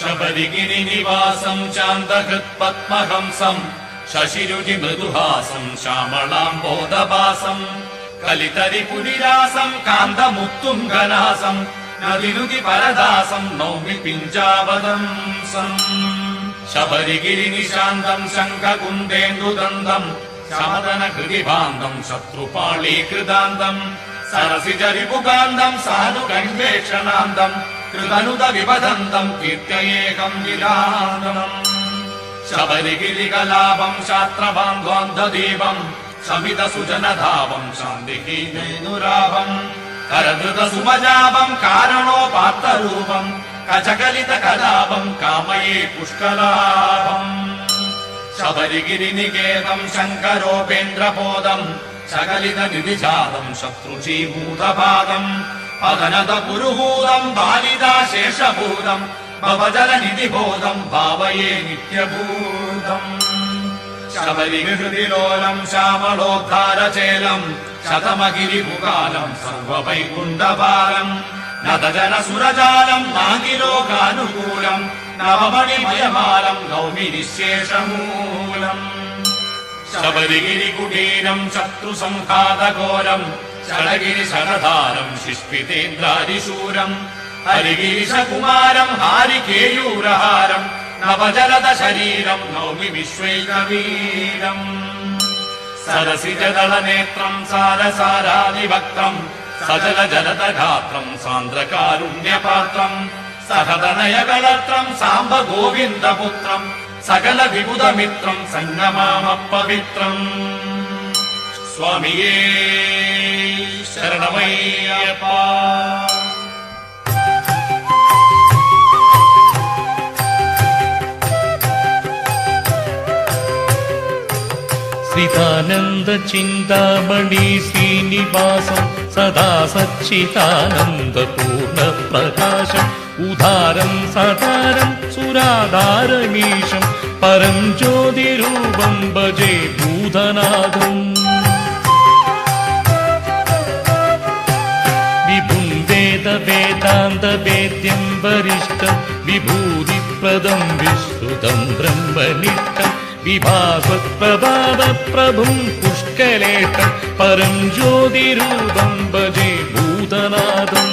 ശബരിഗിരി നിവാസം ശാന്തഹൃത്പത്മഹംസം ശശിരുചി മൃദുഹാസം ശ്യാമളാം ബോധഭാസം കലിതരിപുരിരാസം കാന്തമുത്തുംഗനാസം നദിനുതി പരദാസം നൗമി പിഞ്ചാവദംസം ശബരിഗിരി നിശാന്തം ശംഖകുന്ദേന്ദുദന്തം ശമദന ഹൃദിഭാന്തം ശത്രുപാളീകൃതാന്തം സരസിജരിപുകാന്തം സാധുകൺവേഷണാന്തം കൃതനുത വിപദന്തം കീർത്തയേകം വിലാന്തം ശബരിഗിരികലാപം ശാസ്ത്രബാന്ധോന്ധദീപം ശമിത സുജനധാപം ശാന്തിഹീനേനുരാപം കരധൃത സുമജാപം കാരണോപാത്തരൂപം കചകലിത കലാപം കാമയേ പുഷ്കലാഭം ശബരിഗിരി നികേതം ശങ്കരോപേന്ദ്രബോധം സകലിത നിധിജാതം ശത്രുചീഭൂതപാദം പതനത പുരുഭൂതം ബാലിതാശേഷഭൂതം ഭവജല നിധിബോധം ഭാവയേ നിത്യഭൂതം ശബരിഹൃതിലോലം ശ്യാമളോദ്ധാരചേലം ശതമഗിരിപുകാലം സർവവൈകുണ്ഠപാലം നദജന സുരജാലം നാഗിലോകാനുകൂലം നവമണിമയമാലം നൗമി നിശേഷമൂലം ശബരിഗിരി കുടീരം ശത്രുസംഘാതഘോരം ശടഗിരി ശരധാരം ശിഷ്പിതേന്ദ്രാദിശൂരം ഹരിഗിരിശകുമാരം ഹാരികേയൂരഹാരം നവജലത ശരീരം നൗമി വിശ്വൈകവീരം സരസിജദളനേത്രം സാരസാരാദിഭക്തം സജല ജലതഗാത്രം സാന്ദ്രകാരുണ്യപാത്രം സഹതനയകളത്രം സാംബ ഗോവിന്ദപുത്രം സകല വിബുധമിത്രം സംഗമാമപവിത്രം സ്വാമിയേ ശരണമയ്യപ്പ. ശ്രീതാനന്ദ ചിന്താമണി ശ്രീനിവാസം സദാ സച്ചിദാനന്ദ പൂർണ്ണ പ്രകാശം ഉദാരം സദാരം സുരാധാരമീശം പരം ജ്യോതിരൂപം ഭജേ ഭൂതനാഥം വിഭും വേദ വേദാന്ത വേദ്യം വരിഷ്ഠം വിഭൂതിപ്രദം വിശ്രുതം ബ്രഹ്മനിഷ്ഠം വിഭാസ്വത്പ്രഭാവ പ്രഭും പുഷ്കലേട്ടം പരം ജ്യോതിരൂപം ഭജേ ഭൂതനാഥം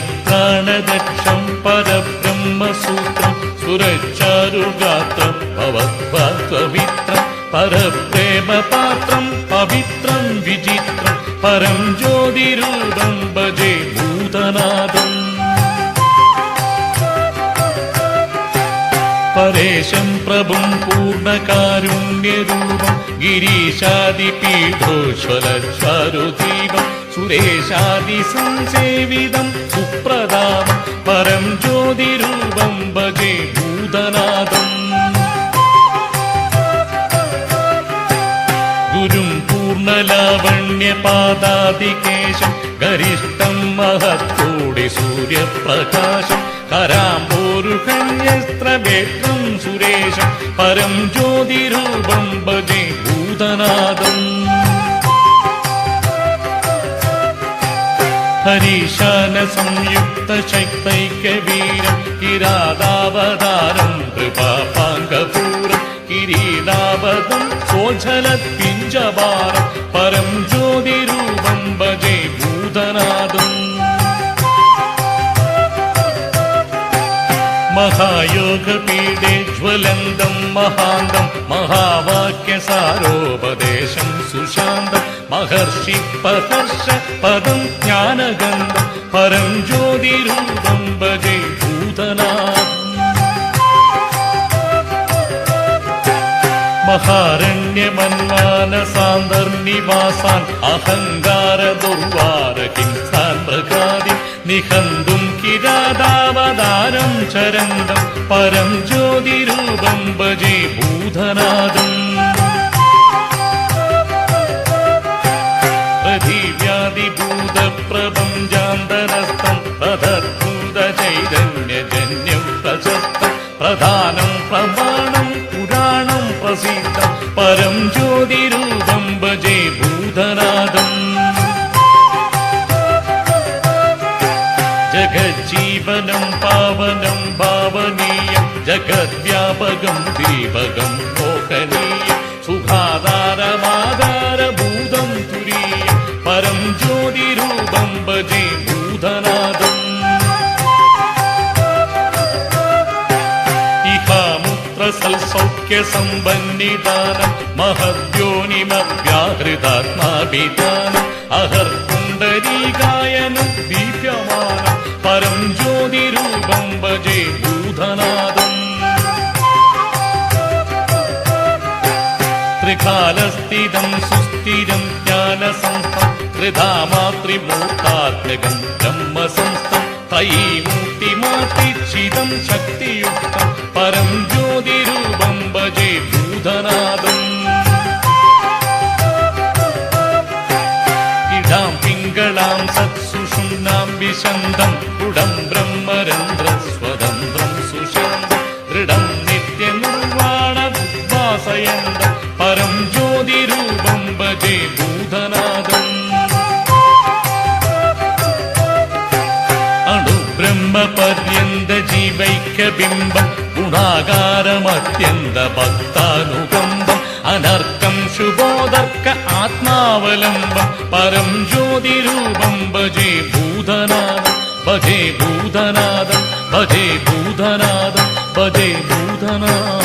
പരിത്രാണദക്ഷം പരബ്രഹ്മസൂത്രം സുരച്ചാരുഗാത്രം ഭവദ്ഭാത്വമിത്രം പരപ്രേമപാത്രം പവിത്രം വിചിത്രം പരം ജ്യോതിരൂപം ഭജേ ഭൂതനാഥം പരേശം പ്രഭും പൂർണ്ണകാരുണ്യരൂപം ഗിരീശാദിപീഠോജ്വലചാരുദീപം സുരേശാദി സംസേവിതം സുപ്രദാമം പരം ജ്യോതിരൂപം ഭജേ ഭൂതനാഥം ഗുരും പൂർണ്ണലാവണ്യപാദാദികേശം ഗരിഷ്ഠം മഹത്തോടെ സൂര്യപ്രകാശം കരാംബോരുഹന്യസ്ത്രവേത്രം സുരേശം പരം ജ്യോതിരൂപം ഭജേ ഭൂതനാഥം ഹരീശാന സംയുക്ത ശക്തൈക്യവീരം കിരാതാവതാരം കൃപാപാങ്കപൂരം കിരീടാവതം സോജലപിഞ്ചഭാരം പരം ജ്യോതിരൂപം ഭജേ ഭൂതനാഥം മഹായോഗപീഠേ ജ്വലന്തം മഹാന്തം മഹാവാക്യസാരോപദേശം സുശാന്തം മഹർഷി പഹർഷ പദം ജ്ഞാനഗന്ധം പരം ജ്യോതിരൂപം ഭജേ ഭൂതനാഥം മഹാരണ്യമന്മാനസാന്തർനിവാസാൻ അഹങ്കാര ദുർവാര കിംസാൻ പ്രകാരി നിഹന്തും കിരാതാവതാരം ചരന്തം പരം ജ്യോതിരൂപം ഭജേ ഭൂതനാഥം പ്രതിവ്യാധിഭൂതപ്രപഞ്ചാന്തരസ്ഥം തദദ്ഭുത ചൈതന്യജന്യം പ്രശസ്തം പ്രധാനം പ്രമാണം പുരാണം പ്രസിദ്ധം പരം ജ്യോതിരൂപം ഭജേ ഭൂതനാഥം ആധാരമാധാരഭൂതം തുരീയം പരം ജ്യോതിരൂപം ഭജേ ഭൂതനാഥം സൽസൗഖ്യസമ്പന്നിദാനം മഹദ്യോനിമവ്യാഹൃതാത്മാഭിധാനം അഹർപുണ്ഡരീകായനം ദിവ്യമാനം പരം ജ്യോതിരൂപം ഭജേ ഭൂതനാഥം ത്രികാലസ്ഥിതം സുസ്ഥിരം ജ്ഞാനസംസ്ഥം ത്രിധാമാത്രിമൂർത്താത്മകം ബ്രഹ്മസംസ്ഥം ത്രയീമൂർത്തിമാത്രിച്ഛിതം ശക്തിയുക്തം പരം ജ്യോതിരൂപം ഭജേ ഭൂതനാഥം ഇടാം പിങ്കളാം സത്സുഷുമ്നാം വിശന്തം കുടം ബ്രഹ്മരന്ധ്രസ്വതന്ത്രം സുശാന്തം ദൃഢം നിത്യനിർവാണ ഉദ്വാസയന്തം പരം ജ്യോതിരൂപം ഭജേ ഭൂതനാഥം ബ്രഹ്മപര്യന്ത ജീവൈക്യബിംബം ഗുണാകാരമത്യന്ത ഭക്താനുകമ്പം അനർക്കം ശുഭോദർക്ക ആത്മാവലംബം പരം ജ്യോതിരൂപം ഭജേ ഭൂതനാഥം ഭജേ ഭൂതനാഥം ഭജേ ഭൂതനാഥം ഭജേ ഭൂതനാഥം